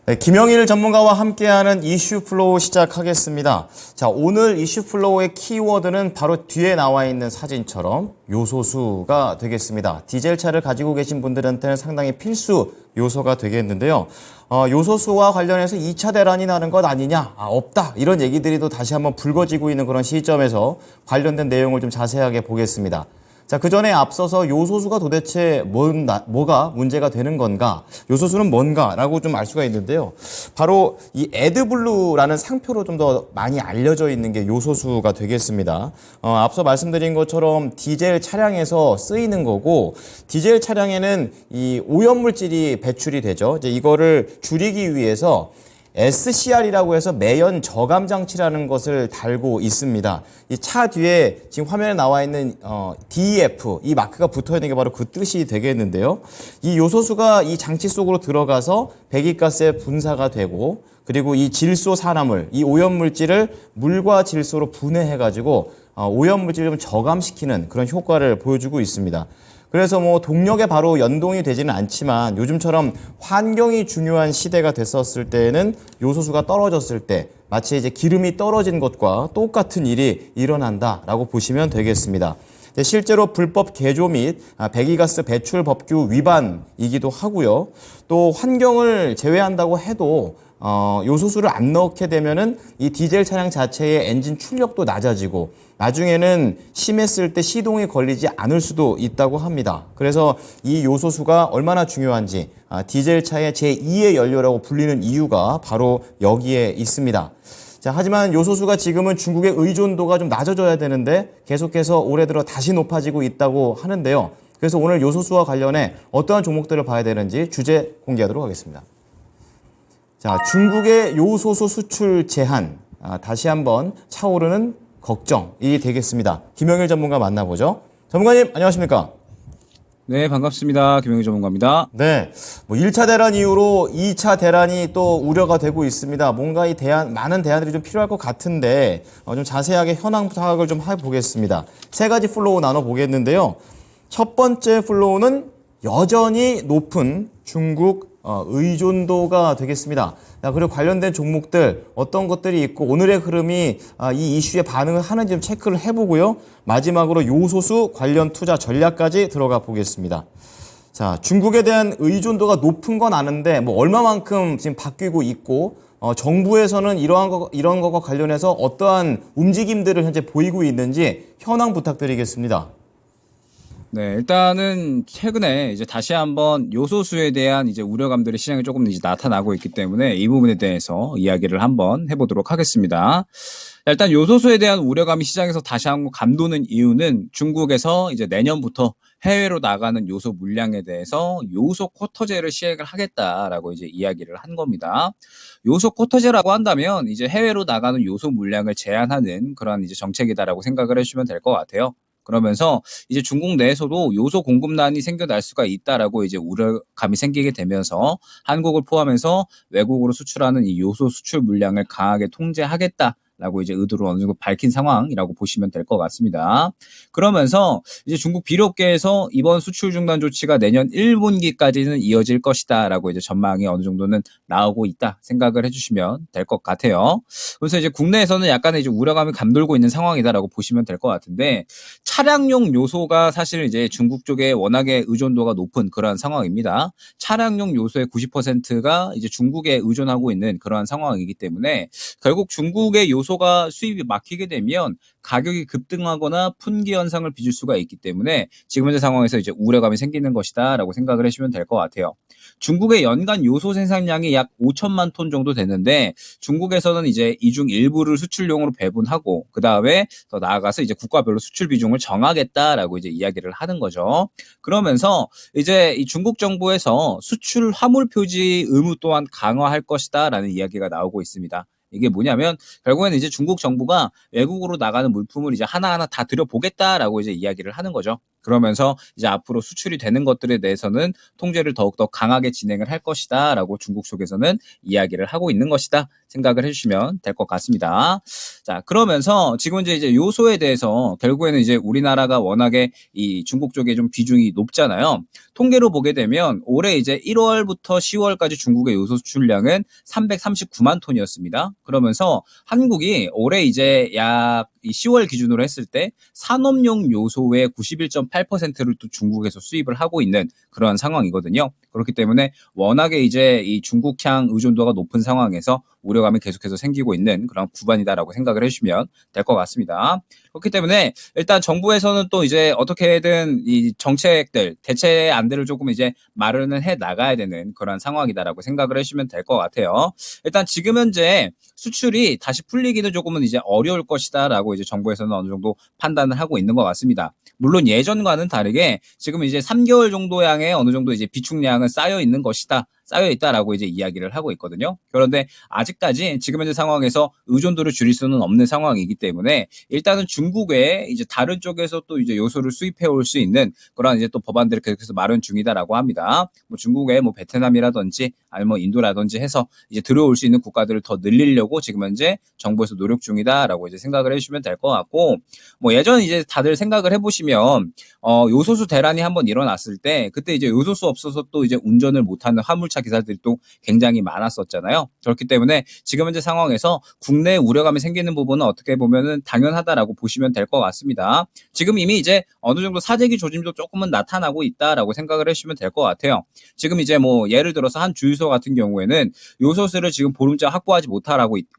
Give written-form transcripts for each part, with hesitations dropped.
네, 김영일 전문가와 함께하는 이슈 플로우 시작하겠습니다. 자, 오늘 이슈 플로우의 키워드는 바로 뒤에 나와 있는 사진처럼 요소수가 되겠습니다. 디젤 차를 가지고 계신 분들한테는 상당히 필수 요소가 되겠는데요. 요소수와 관련해서 2차 대란이 나는 것 아니냐? 없다. 이런 얘기들이 또 다시 한번 불거지고 있는 그런 시점에서 관련된 내용을 좀 자세하게 보겠습니다. 자, 그 전에 앞서서 요소수가 도대체 뭐가 문제가 되는 건가? 요소수는 뭔가라고 좀 알 수가 있는데요. 바로 이 애드블루라는 상표로 좀 더 많이 알려져 있는 게 요소수가 되겠습니다. 앞서 말씀드린 것처럼 디젤 차량에서 쓰이는 거고, 디젤 차량에는 이 오염물질이 배출이 되죠. 이제 이거를 줄이기 위해서 SCR이라고 해서 매연 저감 장치라는 것을 달고 있습니다. 이 차 뒤에 지금 화면에 나와 있는 DEF 이 마크가 붙어 있는 게 바로 그 뜻이 되겠는데요. 이 요소수가 이 장치 속으로 들어가서 배기가스의 분사가 되고, 그리고 이 질소 산화물, 이 오염물질을 물과 질소로 분해해가지고 오염물질을 좀 저감시키는 그런 효과를 보여주고 있습니다. 그래서 뭐 동력에 바로 연동이 되지는 않지만 요즘처럼 환경이 중요한 시대가 됐었을 때에는 요소수가 떨어졌을 때 마치 이제 기름이 떨어진 것과 똑같은 일이 일어난다라고 보시면 되겠습니다. 실제로 불법 개조 및 배기가스 배출 법규 위반이기도 하고요. 또 환경을 제외한다고 해도 요소수를 안 넣게 되면은 이 디젤 차량 자체의 엔진 출력도 낮아지고 나중에는 심했을 때 시동이 걸리지 않을 수도 있다고 합니다. 그래서 이 요소수가 얼마나 중요한지 디젤 차의 제2의 연료라고 불리는 이유가 바로 여기에 있습니다. 자, 하지만 요소수가 지금은 중국의 의존도가 좀 낮아져야 되는데 계속해서 올해 들어 다시 높아지고 있다고 하는데요. 그래서 오늘 요소수와 관련해 어떠한 종목들을 봐야 되는지 주제 공개하도록 하겠습니다. 자, 중국의 요소수 수출 제한, 다시 한번 차오르는 걱정이 되겠습니다. 김영일 전문가 만나보죠. 전문가님, 안녕하십니까? 네, 반갑습니다. 김영희 전문가입니다. 네, 뭐 1차 대란 이후로 2차 대란이 또 우려가 되고 있습니다. 뭔가 이 많은 대안들이 좀 필요할 것 같은데 좀 자세하게 현황 파악을 좀 해보겠습니다. 세 가지 플로우 나눠보겠는데요. 첫 번째 플로우는 여전히 높은 중국 의존도가 되겠습니다. 그리고 관련된 종목들 어떤 것들이 있고 오늘의 흐름이 이 이슈에 반응을 하는지 좀 체크를 해보고요. 마지막으로 요소수 관련 투자 전략까지 들어가 보겠습니다. 자, 중국에 대한 의존도가 높은 건 아는데 뭐 얼마만큼 지금 바뀌고 있고 정부에서는 이런 것과 관련해서 어떠한 움직임들을 현재 보이고 있는지 현황 부탁드리겠습니다. 네, 일단은 최근에 이제 다시 한번 요소수에 대한 이제 우려감들이 시장에 조금 이제 나타나고 있기 때문에 이 부분에 대해서 이야기를 한번 해보도록 하겠습니다. 일단 요소수에 대한 우려감이 시장에서 다시 한번 감도는 이유는 중국에서 이제 내년부터 해외로 나가는 요소 물량에 대해서 요소 쿼터제를 시행을 하겠다라고 이제 이야기를 한 겁니다. 요소 쿼터제라고 한다면 이제 해외로 나가는 요소 물량을 제한하는 그런 이제 정책이다라고 생각을 해주시면 될 것 같아요. 그러면서 이제 중국 내에서도 요소 공급난이 생겨날 수가 있다라고 이제 우려감이 생기게 되면서 한국을 포함해서 외국으로 수출하는 이 요소 수출 물량을 강하게 통제하겠다. 라고 이제 의도를 어느 정도 밝힌 상황이라고 보시면 될 것 같습니다. 그러면서 이제 중국 비료업계에서 이번 수출 중단 조치가 내년 1분기까지는 이어질 것이다라고 이제 전망이 어느 정도는 나오고 있다 생각을 해주시면 될 것 같아요. 그래서 이제 국내에서는 약간의 이제 우려감이 감돌고 있는 상황이다라고 보시면 될 것 같은데 차량용 요소가 사실 이제 중국 쪽에 워낙에 의존도가 높은 그러한 상황입니다. 차량용 요소의 90%가 이제 중국에 의존하고 있는 그러한 상황이기 때문에 결국 중국의 요소가 수입이 막히게 되면 가격이 급등하거나 품귀 현상을 빚을 수가 있기 때문에 지금 현재 상황에서 이제 우려감이 생기는 것이다라고 생각을 해주시면 될 것 같아요. 중국의 연간 요소 생산량이 약 5천만 톤 정도 되는데 중국에서는 이제 이 중 일부를 수출용으로 배분하고 그 다음에 더 나아가서 이제 국가별로 수출 비중을 정하겠다라고 이제 이야기를 하는 거죠. 그러면서 이제 이 중국 정부에서 수출 화물 표지 의무 또한 강화할 것이다라는 이야기가 나오고 있습니다. 이게 뭐냐면 결국에는 이제 중국 정부가 외국으로 나가는 물품을 이제 하나하나 다 들여보겠다라고 이제 이야기를 하는 거죠. 그러면서 이제 앞으로 수출이 되는 것들에 대해서는 통제를 더욱더 강하게 진행을 할 것이다라고 중국 쪽에서는 이야기를 하고 있는 것이다 생각을 해주시면 될 것 같습니다. 자, 그러면서 지금 이제 요소에 대해서 결국에는 이제 우리나라가 워낙에 이 중국 쪽에 좀 비중이 높잖아요. 통계로 보게 되면 올해 이제 1월부터 10월까지 중국의 요소 수출량은 339만 톤이었습니다. 그러면서 한국이 올해 이제 약 10월 기준으로 했을 때 산업용 요소의 91.8%를 또 중국에서 수입을 하고 있는 그런 상황이거든요. 그렇기 때문에 워낙에 이제 이 중국향 의존도가 높은 상황에서 우려감이 계속해서 생기고 있는 그런 구간이다라고 생각을 해주시면 될 것 같습니다. 그렇기 때문에 일단 정부에서는 또 이제 어떻게든 이 정책들, 대체안들을 조금 이제 마련을 해 나가야 되는 그런 상황이다라고 생각을 해주시면 될 것 같아요. 일단 지금 현재 수출이 다시 풀리기는 조금은 이제 어려울 것이다라고 이제 정부에서는 어느 정도 판단을 하고 있는 것 같습니다. 물론 예전과는 다르게 지금 이제 3개월 정도 양의 어느 정도 이제 비축량은 쌓여 있는 것이다. 쌓여 있다라고 이제 이야기를 하고 있거든요. 그런데 아직까지 지금 현재 상황에서 의존도를 줄일 수는 없는 상황이기 때문에 일단은 중국에 이제 다른 쪽에서 또 이제 요소를 수입해 올 수 있는 그런 이제 또 법안들을 계속해서 마련 중이다라고 합니다. 뭐 중국의 뭐 베트남이라든지 아니면 뭐 인도라든지 해서 이제 들어올 수 있는 국가들을 더 늘리려고 지금 현재 정부에서 노력 중이다라고 이제 생각을 해주시면 될 것 같고 뭐 예전 이제 다들 생각을 해보시면 요소수 대란이 한번 일어났을 때 그때 이제 요소수 없어서 또 이제 운전을 못하는 화물차 기사들이 또 굉장히 많았었잖아요. 그렇기 때문에 지금 현재 상황에서 국내 우려감이 생기는 부분은 어떻게 보면은 당연하다라고 보시면 될 것 같습니다. 지금 이미 이제 어느 정도 사재기 조짐도 조금은 나타나고 있다라고 생각을 해주시면 될 것 같아요. 지금 이제 뭐 예를 들어서 한 주유소 같은 경우에는 요소수를 지금 보름째 확보하지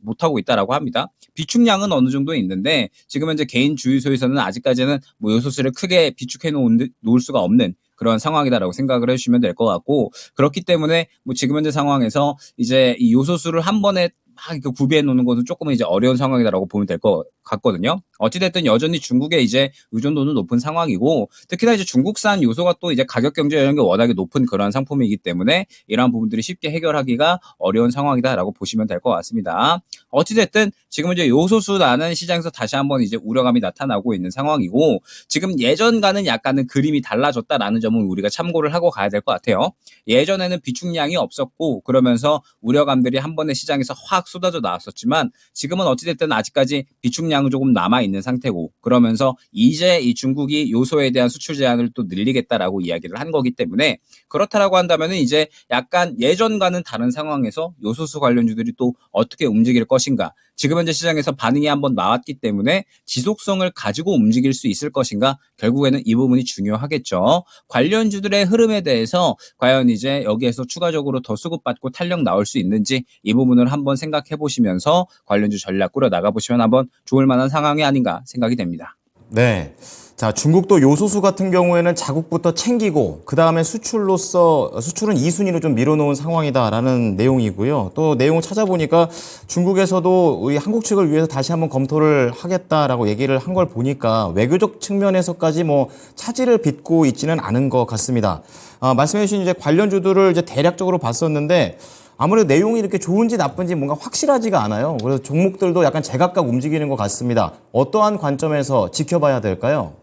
못하고 있다라고 합니다. 비축량은 어느 정도 있는데 지금 현재 개인 주유소에서는 아직까지는 뭐 요소수를 크게 비축해 놓을 수가 없는 그런 상황이다라고 생각을 해주시면 될 것 같고 그렇기 때문에 뭐 지금 현재 상황에서 이제 이 요소수를 한 번에 막 구비해 놓는 것은 조금은 이제 어려운 상황이다라고 보면 될 것 같거든요. 어찌됐든 여전히 중국의 이제 의존도는 높은 상황이고 특히나 이제 중국산 요소가 또 이제 가격 경제 영역이 워낙에 높은 그런 상품이기 때문에 이러한 부분들이 쉽게 해결하기가 어려운 상황이다라고 보시면 될 것 같습니다. 어찌됐든 지금 이제 요소수 나는 시장에서 다시 한번 이제 우려감이 나타나고 있는 상황이고 지금 예전과는 약간은 그림이 달라졌다라는 점은 우리가 참고를 하고 가야 될 것 같아요. 예전에는 비축량이 없었고 그러면서 우려감들이 한 번에 시장에서 확 쏟아져 나왔었지만 지금은 어찌됐든 아직까지 비축량은 조금 남아있는 상태고 그러면서 이제 이 중국이 요소에 대한 수출 제한을 또 늘리겠다라고 이야기를 한 거기 때문에 그렇다라고 한다면 이제 약간 예전과는 다른 상황에서 요소수 관련주들이 또 어떻게 움직일 것인가 지금 현재 시장에서 반응이 한번 나왔기 때문에 지속성을 가지고 움직일 수 있을 것인가 결국에는 이 부분이 중요하겠죠. 관련주들의 흐름에 대해서 과연 이제 여기에서 추가적으로 더 수급받고 탄력 나올 수 있는지 이 부분을 한번 생각해 보시면서 관련주 전략 꾸려 나가 보시면 한번 좋을 만한 상황이 아닌가 생각이 됩니다. 네. 자, 중국도 요소수 같은 경우에는 자국부터 챙기고 그다음에 수출은 2순위로 좀 밀어놓은 상황이다라는 내용이고요. 또 내용을 찾아보니까 중국에서도 우리 한국 측을 위해서 다시 한번 검토를 하겠다라고 얘기를 한 걸 보니까 외교적 측면에서까지 뭐 차질을 빚고 있지는 않은 것 같습니다. 말씀해 주신 이제 관련주들을 이제 대략적으로 봤었는데 아무래도 내용이 이렇게 좋은지 나쁜지 뭔가 확실하지가 않아요. 그래서 종목들도 약간 제각각 움직이는 것 같습니다. 어떠한 관점에서 지켜봐야 될까요?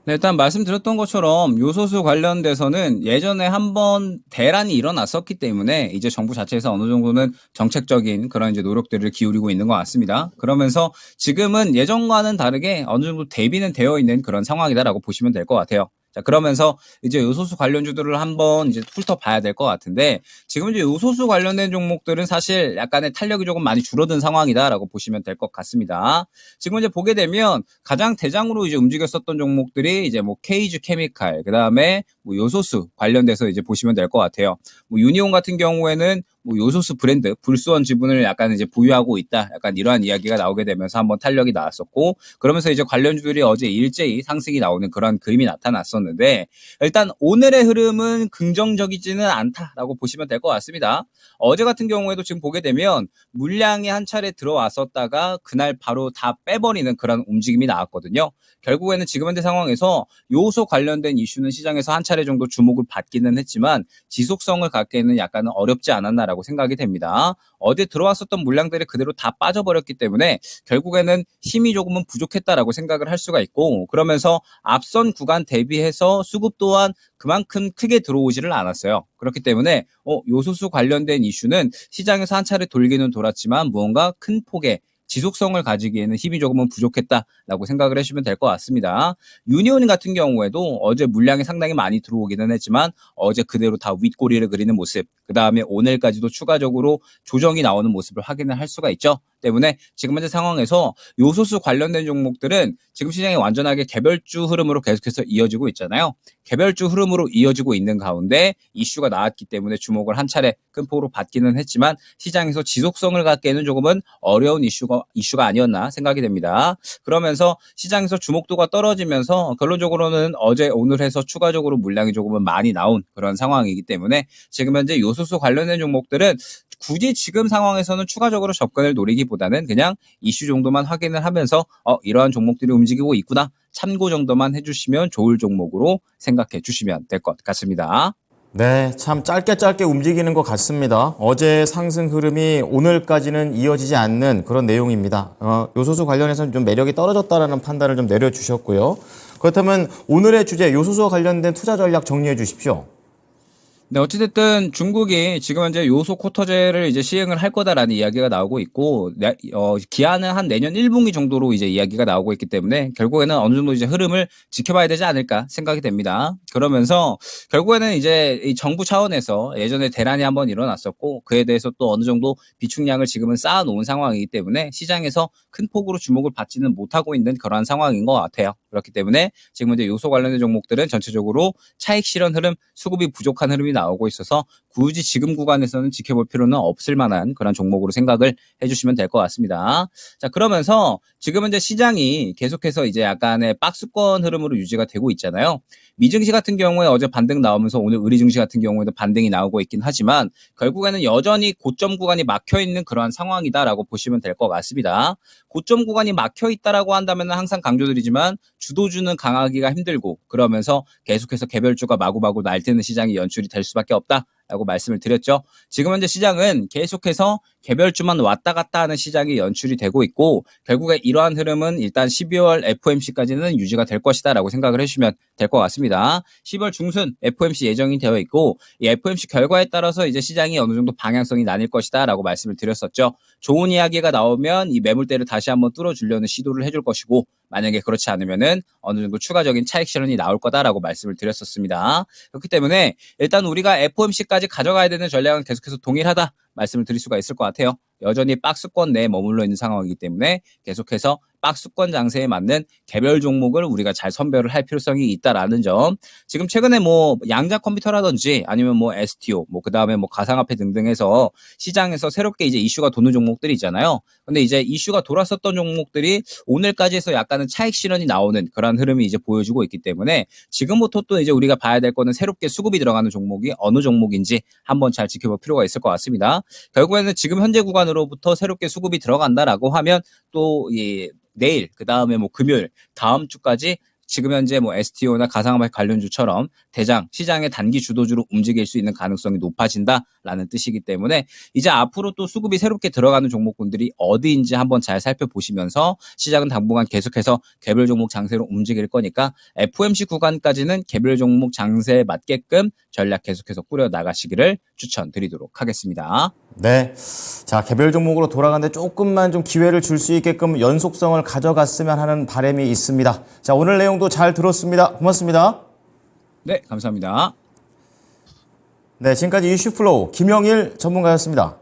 네, 일단 말씀드렸던 것처럼 요소수 관련돼서는 예전에 한번 대란이 일어났었기 때문에 이제 정부 자체에서 어느 정도는 정책적인 그런 이제 노력들을 기울이고 있는 것 같습니다. 그러면서 지금은 예전과는 다르게 어느 정도 대비는 되어 있는 그런 상황이다라고 보시면 될 것 같아요. 자, 그러면서 이제 요소수 관련주들을 한번 이제 훑어봐야 될 것 같은데 지금 이제 요소수 관련된 종목들은 사실 약간의 탄력이 조금 많이 줄어든 상황이다라고 보시면 될 것 같습니다. 지금 이제 보게 되면 가장 대장으로 이제 움직였었던 종목들이 이제 뭐 케이지 케미칼, 그 다음에 뭐 요소수 관련돼서 이제 보시면 될 것 같아요. 뭐 유니온 같은 경우에는 뭐 요소수 브랜드 불수원 지분을 약간 이제 보유하고 있다. 약간 이러한 이야기가 나오게 되면서 한번 탄력이 나왔었고 그러면서 이제 관련주들이 어제 일제히 상승이 나오는 그런 그림이 나타났었는데 일단 오늘의 흐름은 긍정적이지는 않다라고 보시면 될 것 같습니다. 어제 같은 경우에도 지금 보게 되면 물량이 한 차례 들어왔었다가 그날 바로 다 빼버리는 그런 움직임이 나왔거든요. 결국에는 지금 현재 상황에서 요소 관련된 이슈는 시장에서 한 차례 정도 주목을 받기는 했지만 지속성을 갖기에는 약간은 어렵지 않았나라고 있다라고 생각이 됩니다. 어제 들어왔었던 물량들이 그대로 다 빠져버렸기 때문에 결국에는 힘이 조금은 부족했다라고 생각을 할 수가 있고, 그러면서 앞선 구간 대비해서 수급 또한 그만큼 크게 들어오지를 않았어요. 그렇기 때문에 요소수 관련된 이슈는 시장에서 한 차례 돌기는 돌았지만 무언가 큰 폭의 지속성을 가지기에는 힘이 조금은 부족했다라고 생각을 해주시면 될 것 같습니다. 유니온 같은 경우에도 어제 물량이 상당히 많이 들어오기는 했지만 어제 그대로 다 윗꼬리를 그리는 모습, 그 다음에 오늘까지도 추가적으로 조정이 나오는 모습을 확인을 할 수가 있죠. 때문에 지금 현재 상황에서 요소수 관련된 종목들은 지금 시장이 완전하게 개별주 흐름으로 계속해서 이어지고 있잖아요. 개별주 흐름으로 이어지고 있는 가운데 이슈가 나왔기 때문에 주목을 한 차례 큰 폭으로 받기는 했지만 시장에서 지속성을 갖기에는 조금은 어려운 이슈가 아니었나 생각이 됩니다. 그러면서 시장에서 주목도가 떨어지면서 결론적으로는 어제 오늘 해서 추가적으로 물량이 조금은 많이 나온 그런 상황이기 때문에 지금 현재 요소수 관련된 종목들은 굳이 지금 상황에서는 추가적으로 접근을 노리기보다는 그냥 이슈 정도만 확인을 하면서 이러한 종목들이 움직이고 있구나, 참고 정도만 해주시면 좋을 종목으로 생각해 주시면 될 것 같습니다. 네, 참 짧게 움직이는 것 같습니다. 어제 상승 흐름이 오늘까지는 이어지지 않는 그런 내용입니다. 요소수 관련해서는 좀 매력이 떨어졌다라는 판단을 좀 내려주셨고요. 그렇다면 오늘의 주제 요소수와 관련된 투자 전략 정리해 주십시오. 네, 어찌됐든 중국이 지금 현재 요소 쿼터제를 이제 시행을 할 거다라는 이야기가 나오고 있고, 기한은 한 내년 1분기 정도로 이제 이야기가 나오고 있기 때문에 결국에는 어느 정도 이제 흐름을 지켜봐야 되지 않을까 생각이 됩니다. 그러면서 결국에는 이제 이 정부 차원에서 예전에 대란이 한번 일어났었고, 그에 대해서 또 어느 정도 비축량을 지금은 쌓아놓은 상황이기 때문에 시장에서 큰 폭으로 주목을 받지는 못하고 있는 그러한 상황인 것 같아요. 그렇기 때문에 지금 이제 요소 관련된 종목들은 전체적으로 차익 실현 흐름, 수급이 부족한 흐름이 나오고 있어서 굳이 지금 구간에서는 지켜볼 필요는 없을 만한 그런 종목으로 생각을 해주시면 될 것 같습니다. 자, 그러면서 지금 현재 시장이 계속해서 이제 약간의 박스권 흐름으로 유지가 되고 있잖아요. 미증시 같은 경우에 어제 반등 나오면서 오늘 의리증시 같은 경우에도 반등이 나오고 있긴 하지만 결국에는 여전히 고점 구간이 막혀있는 그러한 상황이다라고 보시면 될 것 같습니다. 고점 구간이 막혀있다라고 한다면 항상 강조드리지만 주도주는 강하기가 힘들고, 그러면서 계속해서 개별주가 마구마구 날뛰는 시장이 연출이 될 수밖에 없다라고 말씀을 드렸죠. 지금 현재 시장은 계속해서 개별주만 왔다 갔다 하는 시장이 연출이 되고 있고, 결국에 이러한 흐름은 일단 12월 FOMC까지는 유지가 될 것이다라고 생각을 해주시면 될 것 같습니다. 10월 중순 FOMC 예정이 되어 있고, 이 FOMC 결과에 따라서 이제 시장이 어느 정도 방향성이 나뉠 것이다라고 말씀을 드렸었죠. 좋은 이야기가 나오면 이 매물대를 다시 한번 뚫어주려는 시도를 해줄 것이고, 만약에 그렇지 않으면은 어느 정도 추가적인 차익 실현이 나올 거다라고 말씀을 드렸었습니다. 그렇기 때문에 일단 우리가 FOMC까지 가져가야 되는 전략은 계속해서 동일하다 말씀을 드릴 수가 있을 것 같아요. 여전히 박스권 내에 머물러 있는 상황이기 때문에 계속해서 박스권 장세에 맞는 개별 종목을 우리가 잘 선별을 할 필요성이 있다라는 점. 지금 최근에 뭐 양자 컴퓨터라든지 아니면 뭐 STO, 뭐 그다음에 뭐 가상화폐 등등 해서 시장에서 새롭게 이제 이슈가 도는 종목들이 있잖아요. 근데 이제 이슈가 돌았었던 종목들이 오늘까지 해서 약간은 차익 실현이 나오는 그런 흐름이 이제 보여주고 있기 때문에 지금부터 또 이제 우리가 봐야 될 거는 새롭게 수급이 들어가는 종목이 어느 종목인지 한번 잘 지켜볼 필요가 있을 것 같습니다. 결국에는 지금 현재 구간으로부터 새롭게 수급이 들어간다라고 하면 또 내일, 그 다음에 뭐 금요일, 다음 주까지 지금 현재 뭐 STO나 가상화폐 관련주처럼 대장 시장의 단기 주도주로 움직일 수 있는 가능성이 높아진다라는 뜻이기 때문에 이제 앞으로 또 수급이 새롭게 들어가는 종목군들이 어디인지 한번 잘 살펴보시면서 시장은 당분간 계속해서 개별 종목 장세로 움직일 거니까 FOMC 구간까지는 개별 종목 장세에 맞게끔 전략 계속해서 꾸려 나가시기를 추천드리도록 하겠습니다. 네. 자, 개별 종목으로 돌아가는데 조금만 좀 기회를 줄 수 있게끔 연속성을 가져갔으면 하는 바람이 있습니다. 자, 오늘 내용도 잘 들었습니다. 고맙습니다. 네, 감사합니다. 네, 지금까지 이슈플로우 김영일 전문가였습니다.